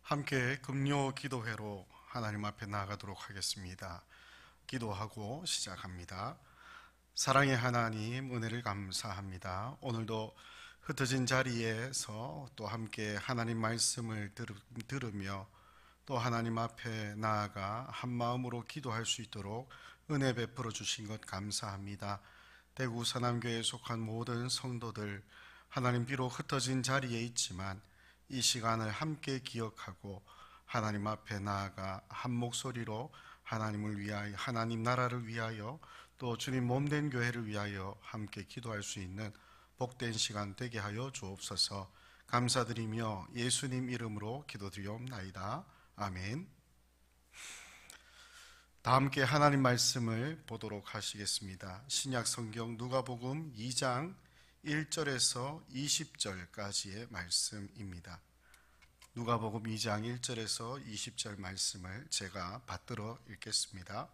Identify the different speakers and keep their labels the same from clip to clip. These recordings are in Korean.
Speaker 1: 함께 금요 기도회로 하나님 앞에 나아가도록 하겠습니다. 기도하고 시작합니다. 사랑의 하나님, 은혜를 감사합니다. 오늘도 흩어진 자리에서 또 함께 하나님 말씀을 들으며 또 하나님 앞에 나아가 한 마음으로 기도할 수 있도록 은혜 베풀어 주신 것 감사합니다. 대구 서남교회에 속한 모든 성도들, 하나님 비록 흩어진 자리에 있지만 이 시간을 함께 기억하고 하나님 앞에 나아가 한 목소리로 하나님을 위하여, 하나님 나라를 위하여, 또 주님 몸된 교회를 위하여 함께 기도할 수 있는 복된 시간 되게 하여 주옵소서. 감사드리며 예수님 이름으로 기도드리옵나이다. 아멘. 다 함께 하나님 말씀을 보도록 하시겠습니다. 신약 성경 누가복음 2장 1절에서 20절까지의 말씀입니다. 누가복음 2장 1절에서 20절 말씀을 제가 받들어 읽겠습니다.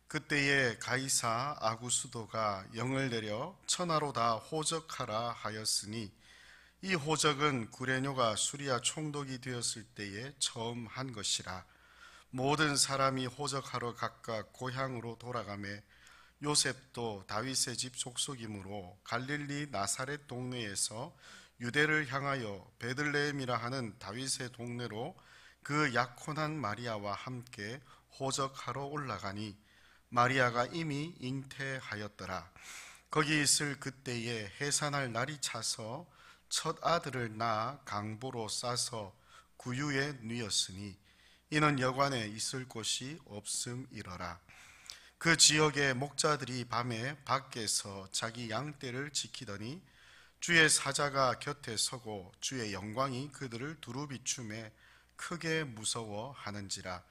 Speaker 1: 그때에 가이사 아구수도가 영을 내려 천하로 다 호적하라 하였으니 이 호적은 구레뇨가 수리아 총독이 되었을 때에 처음 한 것이라. 모든 사람이 호적하러 각각 고향으로 돌아가매 요셉도 다윗의 집 족속이므로 갈릴리 나사렛 동네에서 유대를 향하여 베들레헴이라 하는 다윗의 동네로 그 약혼한 마리아와 함께 호적하러 올라가니 마리아가 이미 잉태하였더라. 거기 있을 그때에 해산할 날이 차서 첫 아들을 낳아 강보로 싸서 구유에 누였으니 이는 여관에 있을 곳이 없음이러라. 그 지역의 목자들이 밤에 밖에서 자기 양떼를 지키더니 주의 사자가 곁에 서고 주의 영광이 그들을 두루비춤에 크게 무서워하는지라.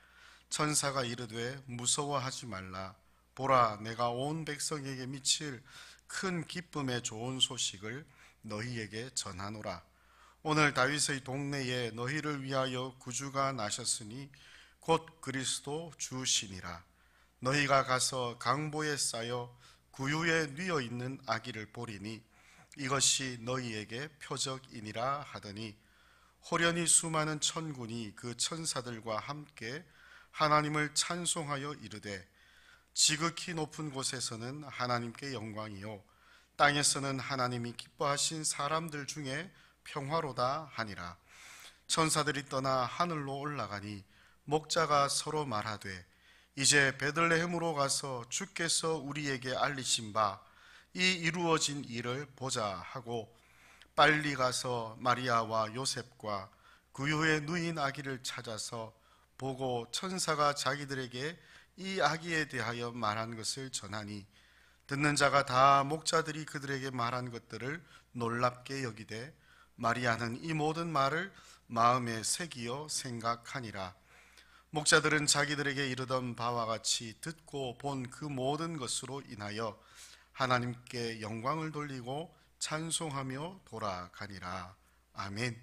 Speaker 1: 천사가 이르되 무서워하지 말라. 보라, 내가 온 백성에게 미칠 큰 기쁨의 좋은 소식을 너희에게 전하노라. 오늘 다윗의 동네에 너희를 위하여 구주가 나셨으니 곧 그리스도 주시니라. 너희가 가서 강보에 쌓여 구유에 뉘어 있는 아기를 보리니 이것이 너희에게 표적이니라 하더니 호련히 수많은 천군이 그 천사들과 함께 하나님을 찬송하여 이르되 지극히 높은 곳에서는 하나님께 영광이요 땅에서는 하나님이 기뻐하신 사람들 중에 평화로다 하니라. 천사들이 떠나 하늘로 올라가니 목자가 서로 말하되 이제 베들레헴으로 가서 주께서 우리에게 알리신 바 이 이루어진 일을 보자 하고 빨리 가서 마리아와 요셉과 구유에 누인 아기를 찾아서 보고 천사가 자기들에게 이 아기에 대하여 말한 것을 전하니 듣는 자가 다 목자들이 그들에게 말한 것들을 놀랍게 여기되 마리아는 이 모든 말을 마음에 새기어 생각하니라. 목자들은 자기들에게 이르던 바와 같이 듣고 본 그 모든 것으로 인하여 하나님께 영광을 돌리고 찬송하며 돌아가니라. 아멘.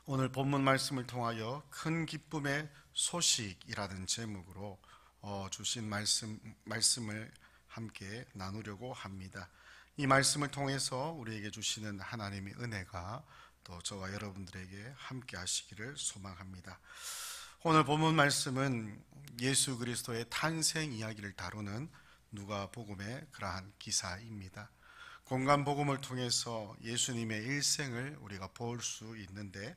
Speaker 1: 오늘 본문 말씀을 통하여 큰 기쁨의 소식이라는 제목으로 주신 말씀을 함께 나누려고 합니다. 이 말씀을 통해서 우리에게 주시는 하나님의 은혜가 또 저와 여러분들에게 함께 하시기를 소망합니다. 오늘 본문 말씀은 예수 그리스도의 탄생 이야기를 다루는 누가복음의 그러한 기사입니다. 공간복음을 통해서 예수님의 일생을 우리가 볼 수 있는데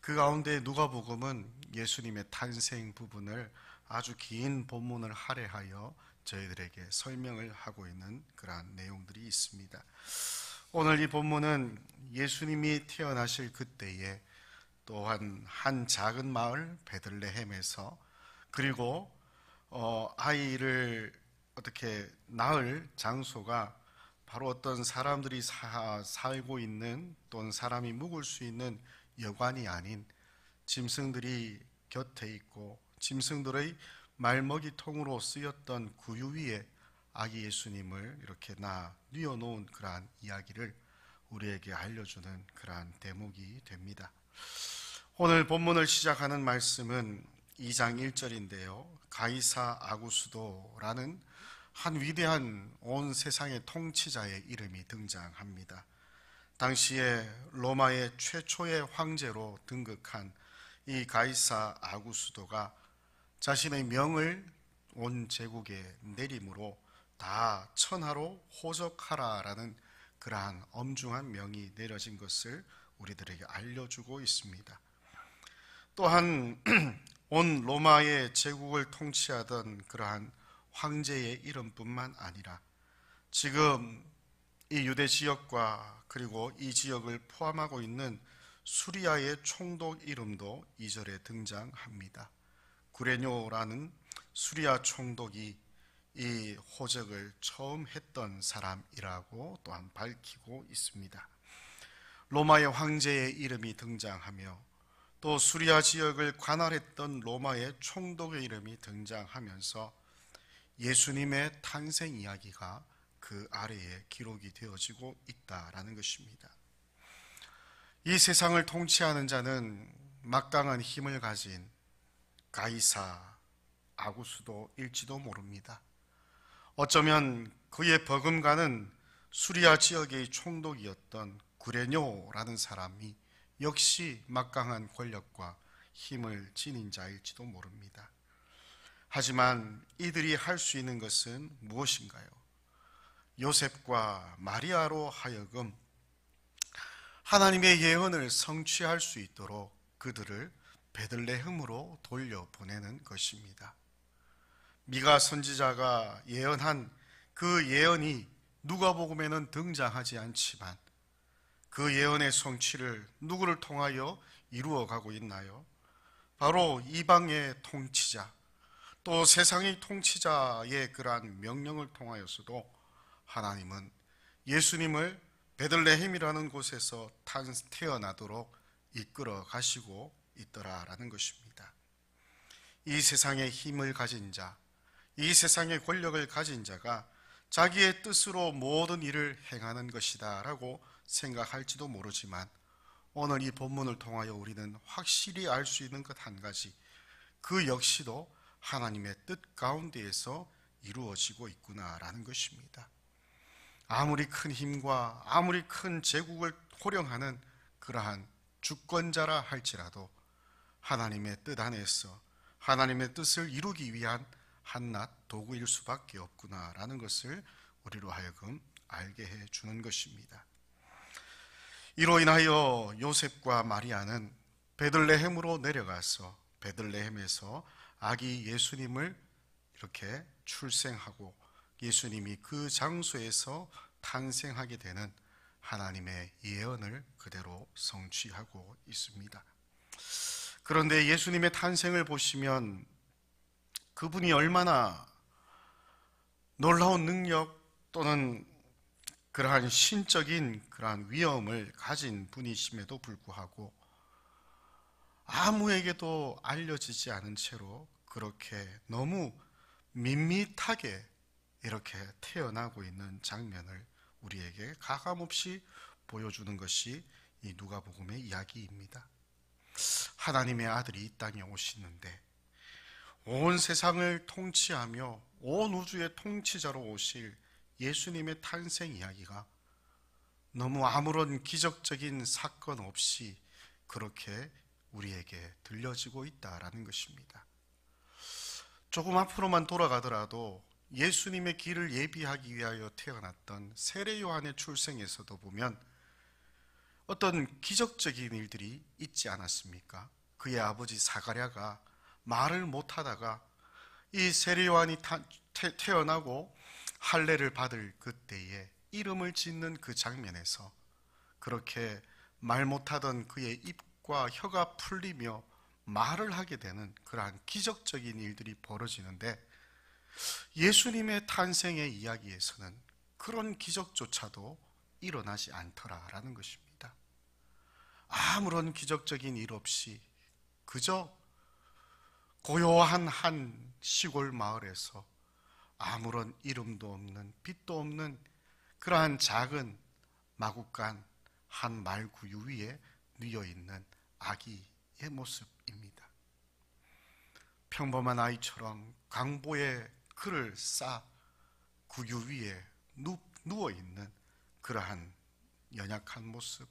Speaker 1: 그 가운데 누가복음은 예수님의 탄생 부분을 아주 긴 본문을 할애하여 저희들에게 설명을 하고 있는 그러한 내용들이 있습니다. 오늘 이 본문은 예수님이 태어나실 그때에 또한 한 작은 마을 베들레헴에서 그리고 아이를 어떻게 낳을 장소가 바로 어떤 사람들이 살고 있는 또는 사람이 묵을 수 있는 여관이 아닌 짐승들이 곁에 있고 짐승들의 말먹이통으로 쓰였던 구유 위에 아기 예수님을 이렇게 뉘어놓은 그러한 이야기를 우리에게 알려주는 그러한 대목이 됩니다. 오늘 본문을 시작하는 말씀은 2장 1절인데요. 가이사 아구수도라는 한 위대한 온 세상의 통치자의 이름이 등장합니다. 당시에 로마의 최초의 황제로 등극한 이 가이사 아구스도가 자신의 명을 온 제국에 내림으로 다 천하로 호적하라라는 그러한 엄중한 명이 내려진 것을 우리들에게 알려주고 있습니다. 또한 온 로마의 제국을 통치하던 그러한 황제의 이름뿐만 아니라 지금 이 유대 지역과 그리고 이 지역을 포함하고 있는 수리아의 총독 이름도 2절에 등장합니다. 구레뇨라는 수리아 총독이 이 호적을 처음 했던 사람이라고 또한 밝히고 있습니다. 로마의 황제의 이름이 등장하며 또 수리아 지역을 관할했던 로마의 총독의 이름이 등장하면서 예수님의 탄생 이야기가 그 아래에 기록이 되어지고 있다라는 것입니다. 이 세상을 통치하는 자는 막강한 힘을 가진 가이사 아구스도일지도 모릅니다. 어쩌면 그의 버금가는 수리아 지역의 총독이었던 구레뇨라는 사람이 역시 막강한 권력과 힘을 지닌 자일지도 모릅니다. 하지만 이들이 할 수 있는 것은 무엇인가요? 요셉과 마리아로 하여금 하나님의 예언을 성취할 수 있도록 그들을 베들레헴으로 돌려보내는 것입니다. 미가 선지자가 예언한 그 예언이 누가복음에는 등장하지 않지만 그 예언의 성취를 누구를 통하여 이루어가고 있나요? 바로 이방의 통치자, 또 세상의 통치자의 그러한 명령을 통하여서도 하나님은 예수님을 베들레헴이라는 곳에서 태어나도록 이끌어 가시고 있더라라는 것입니다. 이 세상의 힘을 가진 자, 이 세상의 권력을 가진 자가 자기의 뜻으로 모든 일을 행하는 것이다 라고 생각할지도 모르지만 오늘 이 본문을 통하여 우리는 확실히 알 수 있는 것 한 가지, 그 역시도 하나님의 뜻 가운데에서 이루어지고 있구나라는 것입니다. 아무리 큰 힘과 아무리 큰 제국을 호령하는 그러한 주권자라 할지라도 하나님의 뜻 안에서 하나님의 뜻을 이루기 위한 한낱 도구일 수밖에 없구나라는 것을 우리로 하여금 알게 해주는 것입니다. 이로 인하여 요셉과 마리아는 베들레헴으로 내려가서 베들레헴에서 아기 예수님을 이렇게 출생하고 예수님이 그 장소에서 탄생하게 되는 하나님의 예언을 그대로 성취하고 있습니다. 그런데 예수님의 탄생을 보시면 그분이 얼마나 놀라운 능력 또는 그러한 신적인 그러한 위엄을 가진 분이심에도 불구하고 아무에게도 알려지지 않은 채로 그렇게 너무 밋밋하게 이렇게 태어나고 있는 장면을 우리에게 가감없이 보여주는 것이 이 누가복음의 이야기입니다. 하나님의 아들이 이 땅에 오시는데 온 세상을 통치하며 온 우주의 통치자로 오실 예수님의 탄생 이야기가 너무 아무런 기적적인 사건 없이 그렇게 우리에게 들려지고 있다라는 것입니다. 조금 앞으로만 돌아가더라도 예수님의 길을 예비하기 위하여 태어났던 세례 요한의 출생에서도 보면 어떤 기적적인 일들이 있지 않았습니까? 그의 아버지 사가랴가 말을 못하다가 이 세례 요한이 태어나고 할례를 받을 그때에 이름을 짓는 그 장면에서 그렇게 말 못하던 그의 입과 혀가 풀리며 말을 하게 되는 그러한 기적적인 일들이 벌어지는데 예수님의 탄생의 이야기에서는 그런 기적조차도 일어나지 않더라라는 것입니다. 아무런 기적적인 일 없이 그저 고요한 한 시골 마을에서 아무런 이름도 없는 빛도 없는 그러한 작은 마구간 한 말구유 위에 누워있는 아기의 모습입니다. 평범한 아이처럼 강보에 글을 싸 구유 위에 누워있는 그러한 연약한 모습,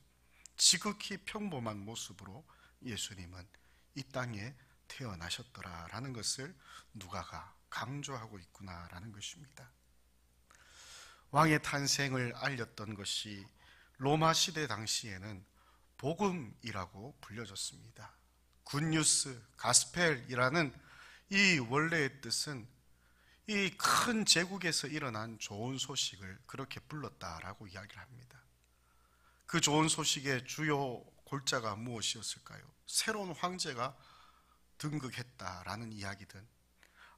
Speaker 1: 지극히 평범한 모습으로 예수님은 이 땅에 태어나셨더라라는 것을 누가가 강조하고 있구나라는 것입니다. 왕의 탄생을 알렸던 것이 로마 시대 당시에는 복음이라고 불려졌습니다. 굿뉴스, 가스펠이라는 이 원래의 뜻은 이 큰 제국에서 일어난 좋은 소식을 그렇게 불렀다라고 이야기를 합니다. 그 좋은 소식의 주요 골자가 무엇이었을까요? 새로운 황제가 등극했다라는 이야기든,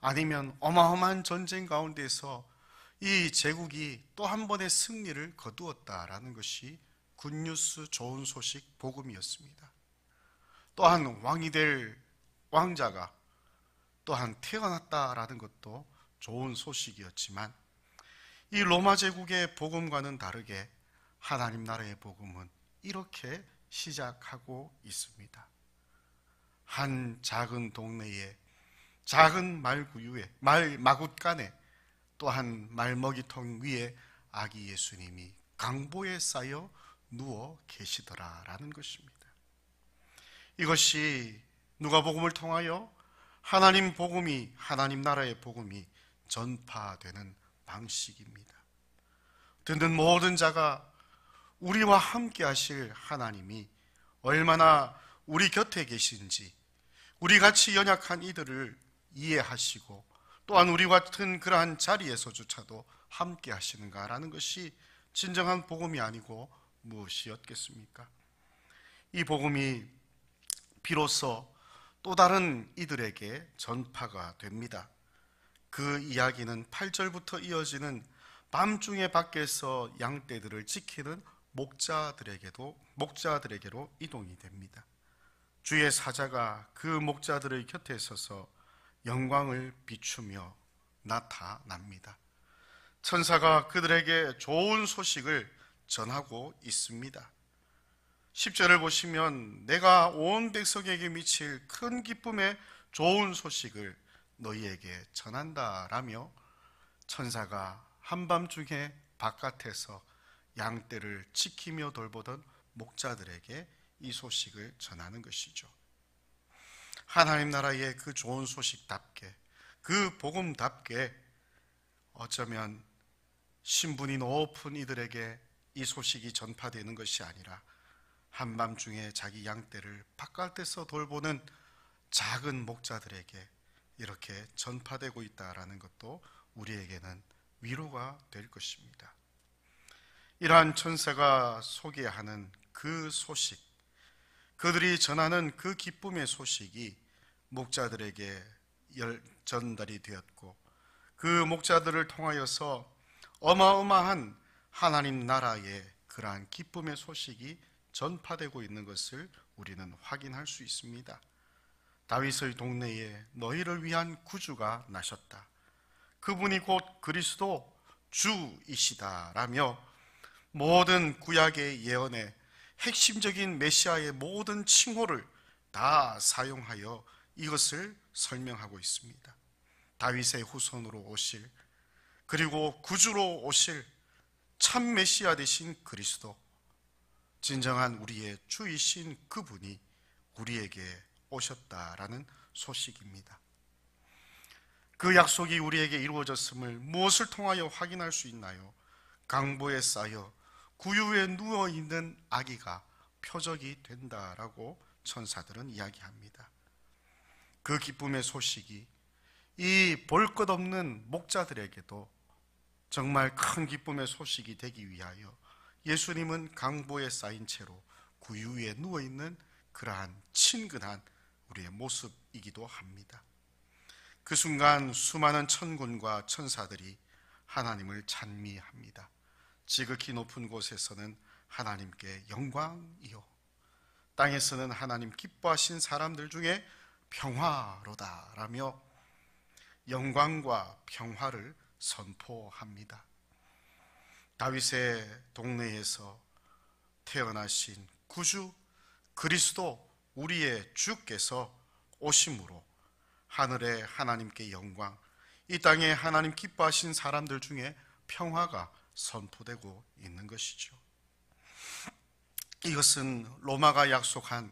Speaker 1: 아니면 어마어마한 전쟁 가운데서 이 제국이 또 한 번의 승리를 거두었다라는 것이 굿뉴스, 좋은 소식, 복음이었습니다. 또한 왕이 될 왕자가 또한 태어났다라는 것도 좋은 소식이었지만, 이 로마 제국의 복음과는 다르게 하나님 나라의 복음은 이렇게 시작하고 있습니다. 한 작은 동네에, 작은 마굿간에, 또한 말먹이통 위에 아기 예수님이 강보에 쌓여 누워 계시더라라는 것입니다. 이것이 누가복음을 통하여 하나님 복음이, 하나님 나라의 복음이 전파되는 방식입니다. 듣는 모든 자가 우리와 함께 하실 하나님이 얼마나 우리 곁에 계신지, 우리 같이 연약한 이들을 이해하시고 또한 우리 같은 그러한 자리에서조차도 함께 하시는가라는 것이 진정한 복음이 아니고 무엇이었겠습니까? 이 복음이 비로소 또 다른 이들에게 전파가 됩니다. 그 이야기는 8절부터 이어지는 밤중에 밖에서 양떼들을 지키는 목자들에게로 이동이 됩니다. 주의 사자가 그 목자들의 곁에 서서 영광을 비추며 나타납니다. 천사가 그들에게 좋은 소식을 전하고 있습니다. 10절을 보시면 내가 온 백성에게 미칠 큰 기쁨의 좋은 소식을 너희에게 전한다라며 천사가 한밤중에 바깥에서 양떼를 지키며 돌보던 목자들에게 이 소식을 전하는 것이죠. 하나님 나라의 그 좋은 소식답게, 그 복음답게 어쩌면 신분이 높은 이들에게 이 소식이 전파되는 것이 아니라 한밤중에 자기 양떼를 바깥에서 돌보는 작은 목자들에게 이렇게 전파되고 있다라는 것도 우리에게는 위로가 될 것입니다. 이러한 천사가 소개하는 그 소식, 그들이 전하는 그 기쁨의 소식이 목자들에게 전달이 되었고, 그 목자들을 통하여서 어마어마한 하나님 나라의 그러한 기쁨의 소식이 전파되고 있는 것을 우리는 확인할 수 있습니다. 다윗의 동네에 너희를 위한 구주가 나셨다. 그분이 곧 그리스도 주이시다라며 모든 구약의 예언에 핵심적인 메시아의 모든 칭호를 다 사용하여 이것을 설명하고 있습니다. 다윗의 후손으로 오실, 그리고 구주로 오실 참 메시아 되신 그리스도, 진정한 우리의 주이신 그분이 우리에게 오셨다라는 소식입니다. 그 약속이 우리에게 이루어졌음을 무엇을 통하여 확인할 수 있나요? 강보에 쌓여 구유에 누워있는 아기가 표적이 된다라고 천사들은 이야기합니다. 그 기쁨의 소식이 이 볼 것 없는 목자들에게도 정말 큰 기쁨의 소식이 되기 위하여 예수님은 강보에 쌓인 채로 구유에 누워있는 그러한 친근한 우리의 모습이기도 합니다. 그 순간 수많은 천군과 천사들이 하나님을 찬미합니다. 지극히 높은 곳에서는 하나님께 영광이요, 땅에서는 하나님 기뻐하신 사람들 중에 평화로다라며 영광과 평화를 선포합니다. 다윗의 동네에서 태어나신 구주 그리스도, 우리의 주께서 오심으로 하늘에 하나님께 영광, 이 땅에 하나님 기뻐하신 사람들 중에 평화가 선포되고 있는 것이죠. 이것은 로마가 약속한,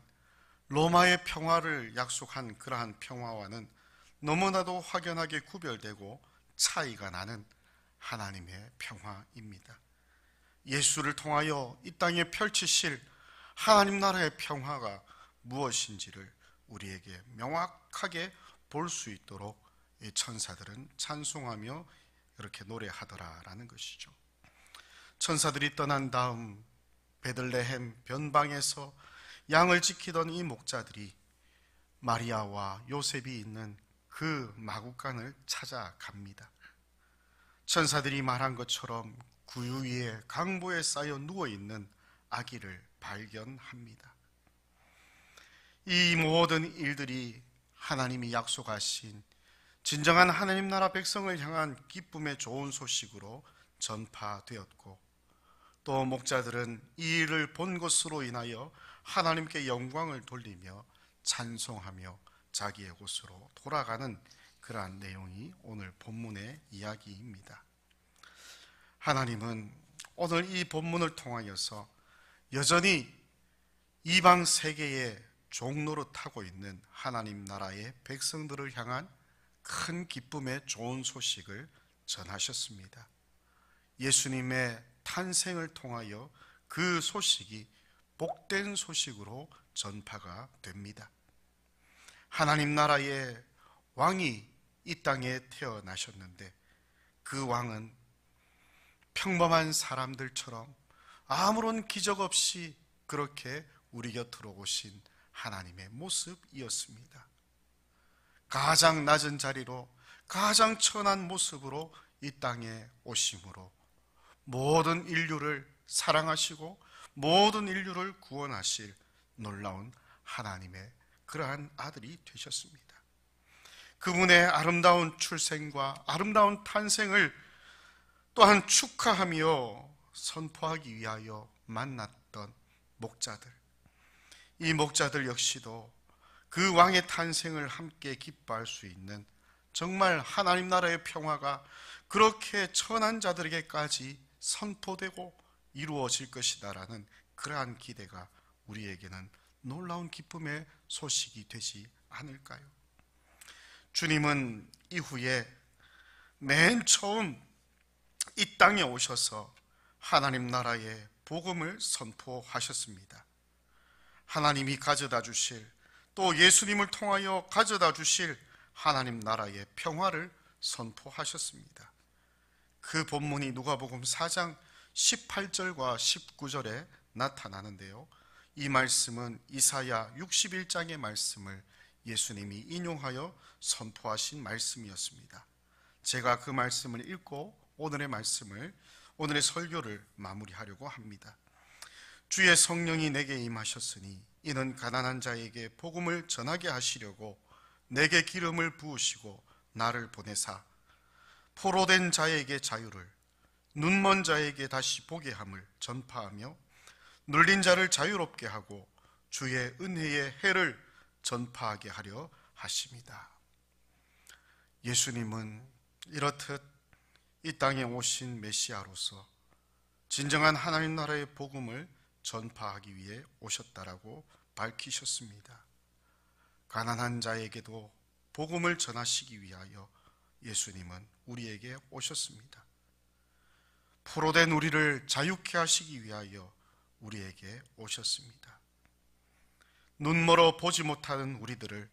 Speaker 1: 로마의 평화를 약속한 그러한 평화와는 너무나도 확연하게 구별되고 차이가 나는 하나님의 평화입니다. 예수를 통하여 이 땅에 펼치실 하나님 나라의 평화가 무엇인지를 우리에게 명확하게 볼 수 있도록 이 천사들은 찬송하며 이렇게 노래하더라라는 것이죠. 천사들이 떠난 다음 베들레헴 변방에서 양을 지키던 이 목자들이 마리아와 요셉이 있는 그 마구간을 찾아갑니다. 천사들이 말한 것처럼 구유 위에 강보에 쌓여 누워있는 아기를 발견합니다. 이 모든 일들이 하나님이 약속하신 진정한 하나님 나라 백성을 향한 기쁨의 좋은 소식으로 전파되었고, 또 목자들은 이 일을 본 것으로 인하여 하나님께 영광을 돌리며 찬송하며 자기의 곳으로 돌아가는 그러한 내용이 오늘 본문의 이야기입니다. 하나님은 오늘 이 본문을 통하여서 여전히 이방 세계의 종노릇하고 있는 하나님 나라의 백성들을 향한 큰 기쁨의 좋은 소식을 전하셨습니다. 예수님의 탄생을 통하여 그 소식이 복된 소식으로 전파가 됩니다. 하나님 나라의 왕이 이 땅에 태어나셨는데, 그 왕은 평범한 사람들처럼 아무런 기적 없이 그렇게 우리 곁으로 오신 하나님의 모습이었습니다. 가장 낮은 자리로 가장 천한 모습으로 이 땅에 오심으로 모든 인류를 사랑하시고 모든 인류를 구원하실 놀라운 하나님의 그러한 아들이 되셨습니다. 그분의 아름다운 출생과 아름다운 탄생을 또한 축하하며 선포하기 위하여 만났던 목자들, 이 목자들 역시도 그 왕의 탄생을 함께 기뻐할 수 있는 정말 하나님 나라의 평화가 그렇게 천한 자들에게까지 선포되고 이루어질 것이다라는 그러한 기대가 우리에게는 놀라운 기쁨의 소식이 되지 않을까요? 주님은 이후에 맨 처음 이 땅에 오셔서 하나님 나라의 복음을 선포하셨습니다. 하나님이 가져다 주실, 또 예수님을 통하여 가져다 주실 하나님 나라의 평화를 선포하셨습니다. 그 본문이 누가복음 4장 18절과 19절에 나타나는데요, 이 말씀은 이사야 61장의 말씀을 예수님이 인용하여 선포하신 말씀이었습니다. 제가 그 말씀을 읽고 오늘의 설교를 마무리하려고 합니다. 주의 성령이 내게 임하셨으니 이는 가난한 자에게 복음을 전하게 하시려고 내게 기름을 부으시고 나를 보내사 포로된 자에게 자유를, 눈먼 자에게 다시 보게 함을 전파하며 눌린 자를 자유롭게 하고 주의 은혜의 해를 전파하게 하려 하십니다. 예수님은 이렇듯 이 땅에 오신 메시아로서 진정한 하나님 나라의 복음을 전파하기 위해 오셨다라고 밝히셨습니다. 가난한 자에게도 복음을 전하시기 위하여 예수님은 우리에게 오셨습니다. 포로된 우리를 자유케 하시기 위하여 우리에게 오셨습니다. 눈멀어 보지 못하는 우리들을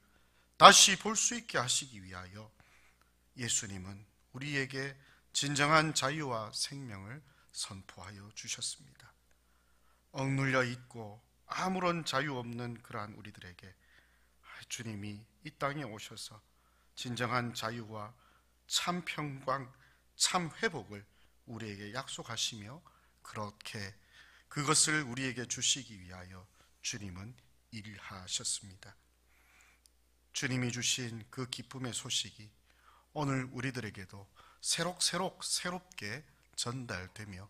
Speaker 1: 다시 볼 수 있게 하시기 위하여 예수님은 우리에게 진정한 자유와 생명을 선포하여 주셨습니다. 억눌려 있고 아무런 자유 없는 그러한 우리들에게 주님이 이 땅에 오셔서 진정한 자유와 참 평강, 참 회복을 우리에게 약속하시며 그렇게 그것을 우리에게 주시기 위하여 주님은 일하셨습니다. 주님이 주신 그 기쁨의 소식이 오늘 우리들에게도 새롭게 전달되며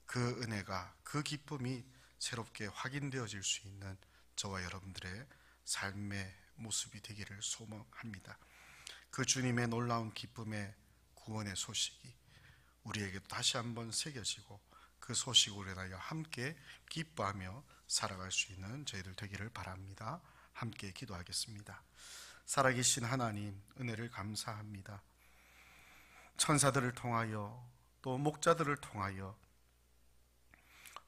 Speaker 1: 그 은혜가, 그 기쁨이 새롭게 확인되어질 수 있는 저와 여러분들의 삶의 모습이 되기를 소망합니다. 그 주님의 놀라운 기쁨의 구원의 소식이 우리에게 다시 한번 새겨지고 그 소식으로 인하여 함께 기뻐하며 살아갈 수 있는 저희들 되기를 바랍니다. 함께 기도하겠습니다. 살아계신 하나님, 은혜를 감사합니다. 천사들을 통하여 또 목자들을 통하여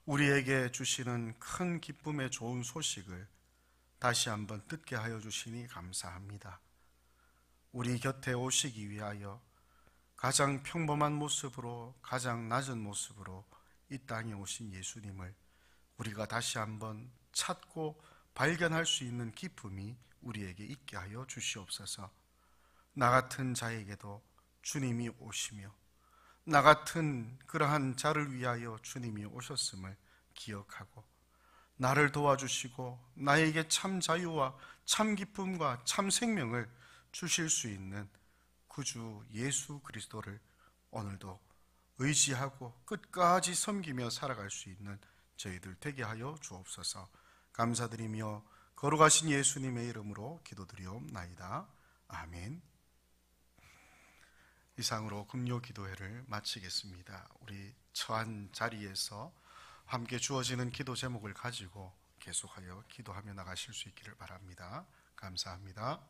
Speaker 1: 우리에게 주시는 큰 기쁨의 좋은 소식을 다시 한번 듣게 하여 주시니 감사합니다. 우리 곁에 오시기 위하여 가장 평범한 모습으로, 가장 낮은 모습으로 이 땅에 오신 예수님을 우리가 다시 한번 찾고 발견할 수 있는 기쁨이 우리에게 있게 하여 주시옵소서. 나 같은 자에게도 주님이 오시며 나 같은 그러한 자를 위하여 주님이 오셨음을 기억하고 나를 도와주시고 나에게 참 자유와 참 기쁨과 참 생명을 주실 수 있는 구주 예수 그리스도를 오늘도 의지하고 끝까지 섬기며 살아갈 수 있는 저희들 되게 하여 주옵소서. 감사드리며 거룩하신 예수님의 이름으로 기도드리옵나이다. 아멘. 이상으로 금요 기도회를 마치겠습니다. 우리 처한 자리에서 함께 주어지는 기도 제목을 가지고 계속하여 기도하며 나가실 수 있기를 바랍니다. 감사합니다.